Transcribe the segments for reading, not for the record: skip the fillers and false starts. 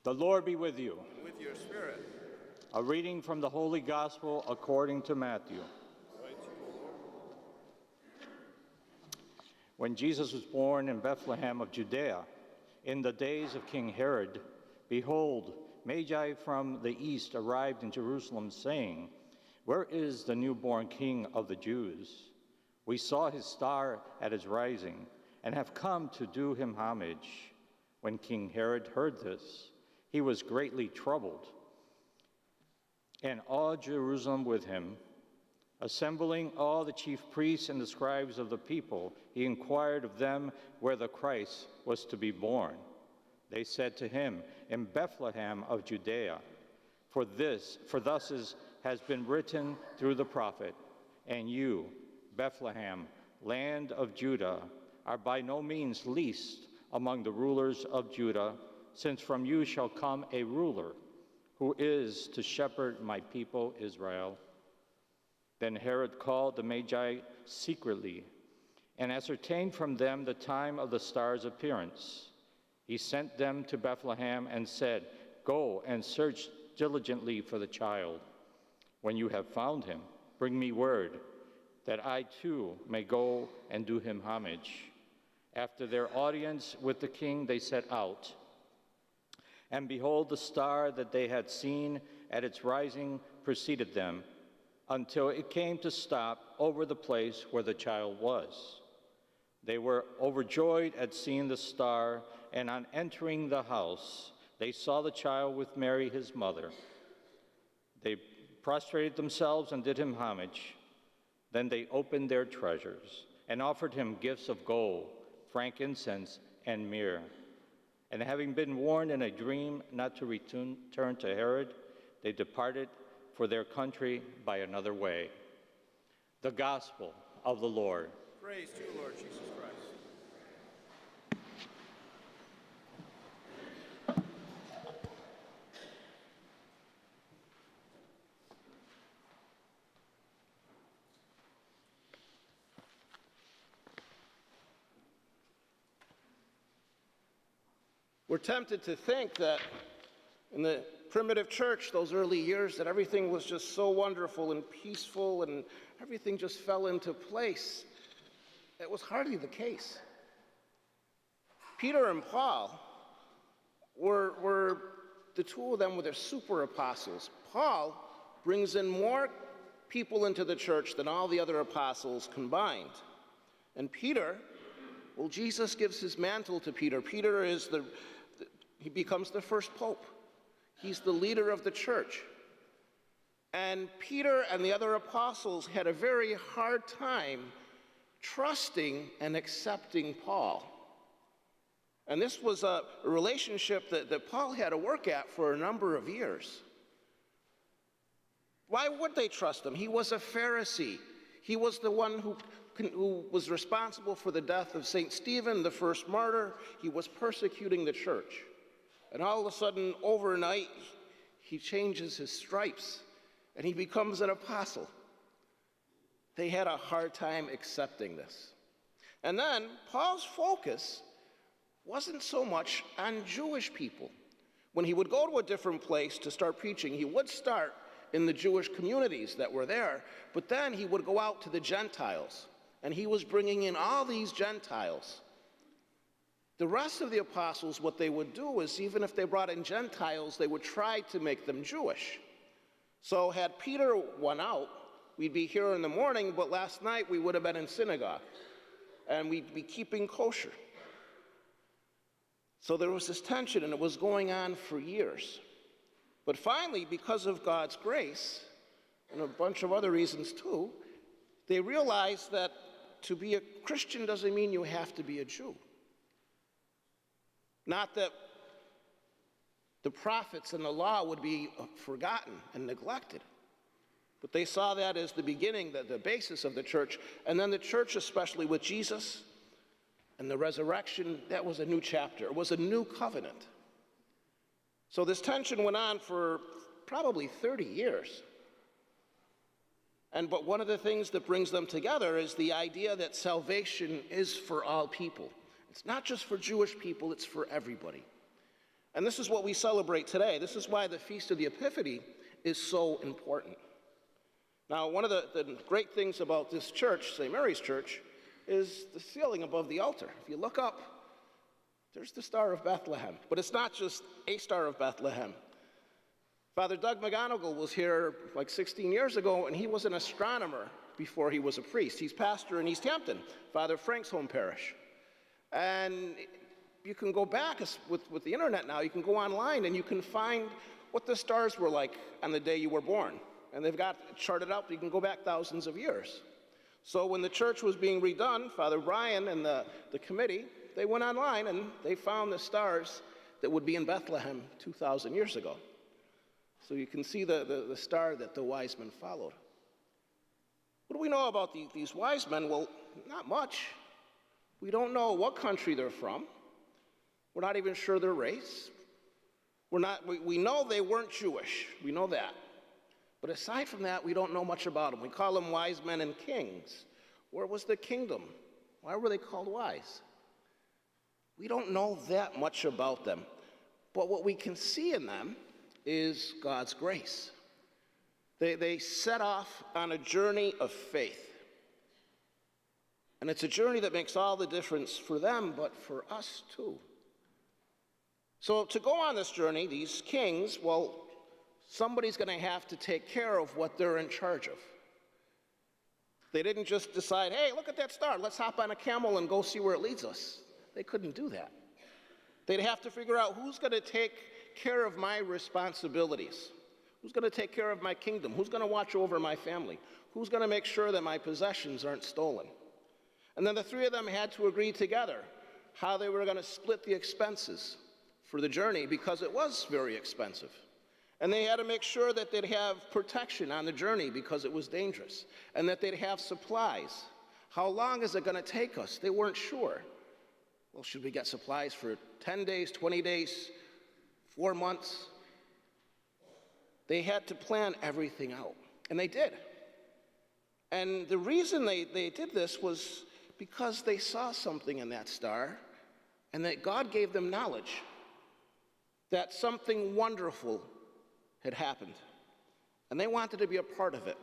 The Lord be with you. And with your spirit. A reading from the Holy Gospel according to Matthew. Glory to you, Lord. When Jesus was born in Bethlehem of Judea, in the days of King Herod, behold, Magi from the east arrived in Jerusalem, saying, "Where is the newborn King of the Jews? We saw his star at his rising, and have come to do him homage." When King Herod heard this, he was greatly troubled, and all Jerusalem with him. Assembling all the chief priests and the scribes of the people, he inquired of them where the Christ was to be born. They said to him, "In Bethlehem of Judea, for thus has been written through the prophet, and you, Bethlehem, land of Judah, are by no means least among the rulers of Judah, since from you shall come a ruler who is to shepherd my people Israel." Then Herod called the Magi secretly and ascertained from them the time of the star's appearance. He sent them to Bethlehem and said, "Go and search diligently for the child. When you have found him, bring me word, that I too may go and do him homage." After their audience with the king, they set out. And behold, the star that they had seen at its rising preceded them, until it came to stop over the place where the child was. They were overjoyed at seeing the star, and on entering the house, they saw the child with Mary, his mother. They prostrated themselves and did him homage. Then they opened their treasures and offered him gifts of gold, frankincense, and myrrh. And having been warned in a dream not to return to Herod, they departed for their country by another way. The Gospel of the Lord. Praise to you, Lord Jesus Christ. We're tempted to think that in the primitive church, those early years, that everything was just so wonderful and peaceful and everything just fell into place. That was hardly the case. Peter and Paul were the two of them were their super apostles. Paul brings in more people into the church than all the other apostles combined. And Peter, well, Jesus gives his mantle to Peter. Peter is he becomes the first pope. He's the leader of the church. And Peter and the other apostles had a very hard time trusting and accepting Paul. And this was a relationship that Paul had to work at for a number of years. Why would they trust him? He was a Pharisee. He was the one who was responsible for the death of St. Stephen, the first martyr. He was persecuting the church. And all of a sudden, overnight, he changes his stripes and he becomes an apostle. They had a hard time accepting this. And then Paul's focus wasn't so much on Jewish people. When he would go to a different place to start preaching, he would start in the Jewish communities that were there, but then he would go out to the Gentiles, and he was bringing in all these Gentiles. The rest of the apostles, what they would do is, even if they brought in Gentiles, they would try to make them Jewish. So had Peter went out, we'd be here in the morning, but last night we would have been in synagogue, and we'd be keeping kosher. So there was this tension, and it was going on for years. But finally, because of God's grace, and a bunch of other reasons too, they realized that to be a Christian doesn't mean you have to be a Jew. Not that the prophets and the law would be forgotten and neglected, but they saw that as the beginning, the basis of the church. And then the church, especially with Jesus and the resurrection, that was a new chapter. It was a new covenant. So this tension went on for probably 30 years. But one of the things that brings them together is the idea that salvation is for all people. It's not just for Jewish people, it's for everybody. And this is what we celebrate today. This is why the Feast of the Epiphany is so important. Now, one of the great things about this church, St. Mary's Church, is the ceiling above the altar. If you look up, there's the Star of Bethlehem. But it's not just a Star of Bethlehem. Father Doug McGonigal was here like 16 years ago, and he was an astronomer before he was a priest. He's pastor in East Hampton, Father Frank's home parish. And you can go back with the internet now, you can go online and you can find what the stars were like on the day you were born. And they've got it charted up, you can go back thousands of years. So when the church was being redone, Father Brian and the committee, they went online and they found the stars that would be in Bethlehem 2,000 years ago. So you can see the star that the wise men followed. What do we know about these wise men? Well, not much. We don't know what country they're from. We're not even sure their race. We know they weren't Jewish. We know that. But aside from that, we don't know much about them. We call them wise men and kings. Where was the kingdom? Why were they called wise? We don't know that much about them. But what we can see in them is God's grace. They set off on a journey of faith. And it's a journey that makes all the difference for them, but for us too. So to go on this journey, these kings, well, somebody's going to have to take care of what they're in charge of. They didn't just decide, hey, look at that star, let's hop on a camel and go see where it leads us. They couldn't do that. They'd have to figure out who's going to take care of my responsibilities. Who's going to take care of my kingdom? Who's going to watch over my family? Who's going to make sure that my possessions aren't stolen? And then the three of them had to agree together how they were going to split the expenses for the journey, because it was very expensive. And they had to make sure that they'd have protection on the journey because it was dangerous, and that they'd have supplies. How long is it going to take us? They weren't sure. Well, should we get supplies for 10 days, 20 days, 4 months? They had to plan everything out, and they did. And the reason they did this was because they saw something in that star, and that God gave them knowledge that something wonderful had happened, and they wanted to be a part of it.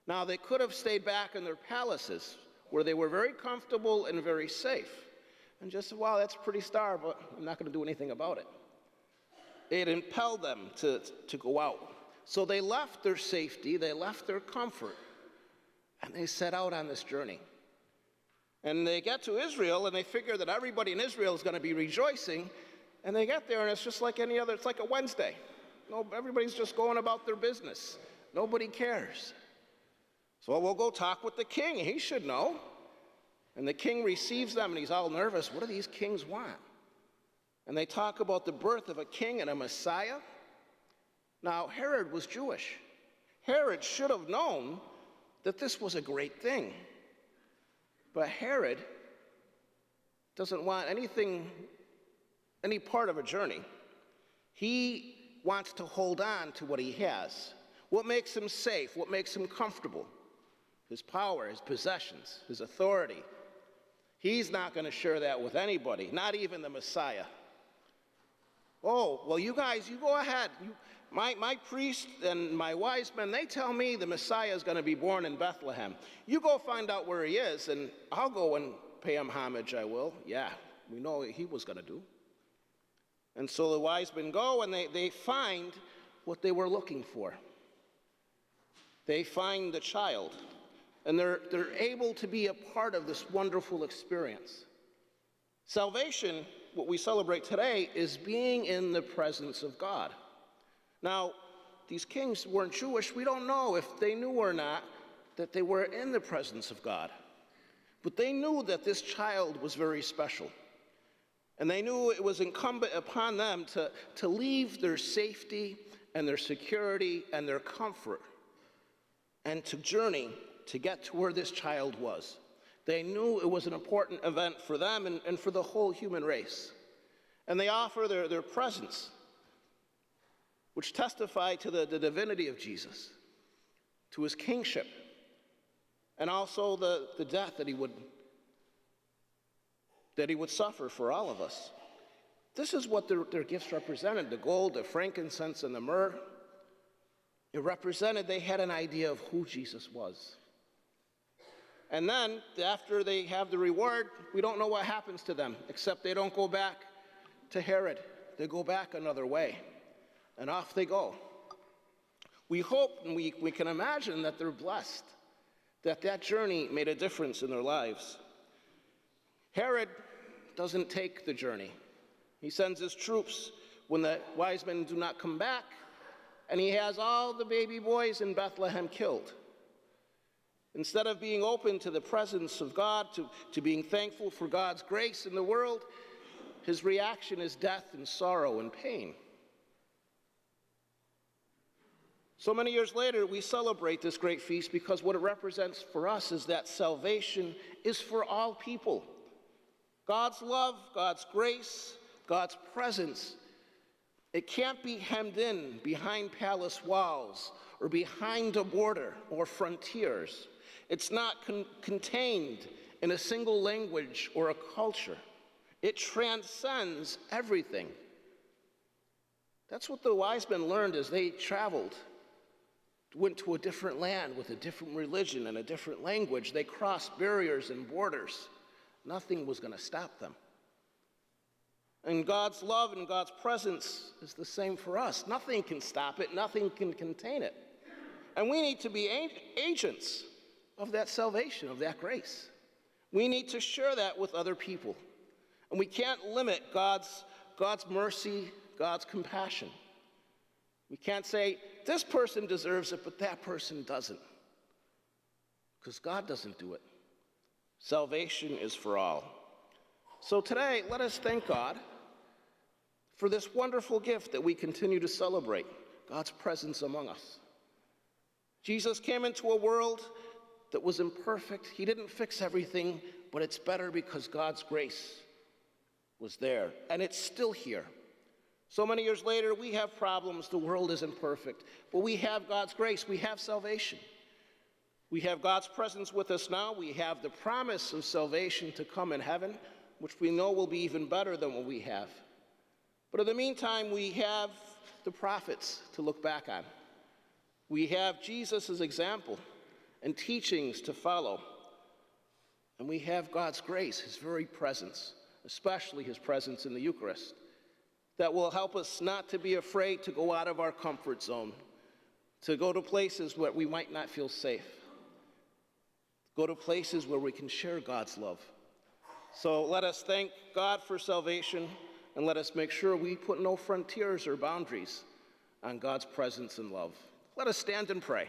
Now, they could have stayed back in their palaces, where they were very comfortable and very safe, and just said, wow, that's a pretty star, but I'm not going to do anything about it. It impelled them to go out. So they left their safety, they left their comfort, and they set out on this journey. And they get to Israel, and they figure that everybody in Israel is going to be rejoicing, and they get there, and it's just like any other, it's like a Wednesday. No, everybody's just going about their business. Nobody cares. So we'll go talk with the king. He should know. And the king receives them, and he's all nervous. What do these kings want? And they talk about the birth of a king and a Messiah. Now, Herod was Jewish. Herod should have known that this was a great thing. But Herod doesn't want any part of a journey. He wants to hold on to what he has. What makes him safe? What makes him comfortable? His power, his possessions, his authority. He's not going to share that with anybody, not even the Messiah. Oh, well, you guys, you go ahead. My priest and my wise men, they tell me the Messiah is going to be born in Bethlehem. You go find out where he is, and I'll go and pay him homage, I will. Yeah, we know what he was going to do. And so the wise men go, and they find what they were looking for. They find the child, and they're able to be a part of this wonderful experience. Salvation, what we celebrate today, is being in the presence of God. Now, these kings weren't Jewish. We don't know if they knew or not that they were in the presence of God. But they knew that this child was very special. And they knew it was incumbent upon them to leave their safety and their security and their comfort and to journey to get to where this child was. They knew it was an important event for them and for the whole human race. And they offer their presence, which testify to the divinity of Jesus, to his kingship, and also the death that he would suffer for all of us. This is what their gifts represented, the gold, the frankincense, and the myrrh. It represented they had an idea of who Jesus was. And then, after they have the reward, we don't know what happens to them, except they don't go back to Herod. They go back another way, and off they go. We hope and we can imagine that they're blessed, that journey made a difference in their lives. Herod doesn't take the journey. He sends his troops when the wise men do not come back, and he has all the baby boys in Bethlehem killed. Instead of being open to the presence of God, to being thankful for God's grace in the world, his reaction is death and sorrow and pain. So many years later, we celebrate this great feast because what it represents for us is that salvation is for all people. God's love, God's grace, God's presence, it can't be hemmed in behind palace walls or behind a border or frontiers. It's not contained in a single language or a culture. It transcends everything. That's what the wise men learned as they traveled, went to a different land with a different religion and a different language. They crossed barriers and borders. Nothing was going to stop them. And God's love and God's presence is the same for us. Nothing can stop it. Nothing can contain it. And we need to be agents of that salvation, of that grace. We need to share that with other people. And we can't limit God's mercy, God's compassion. We can't say, this person deserves it, but that person doesn't. Because God doesn't do it. Salvation is for all. So today, let us thank God for this wonderful gift that we continue to celebrate, God's presence among us. Jesus came into a world that was imperfect. He didn't fix everything, but it's better because God's grace was there, and it's still here. So many years later, we have problems. The world isn't perfect, but we have God's grace. We have salvation. We have God's presence with us now. We have the promise of salvation to come in heaven, which we know will be even better than what we have. But in the meantime, we have the prophets to look back on. We have Jesus' example and teachings to follow. And we have God's grace, his very presence, especially his presence in the Eucharist, that will help us not to be afraid to go out of our comfort zone, to go to places where we might not feel safe, go to places where we can share God's love. So let us thank God for salvation, and let us make sure we put no frontiers or boundaries on God's presence and love. Let us stand and pray.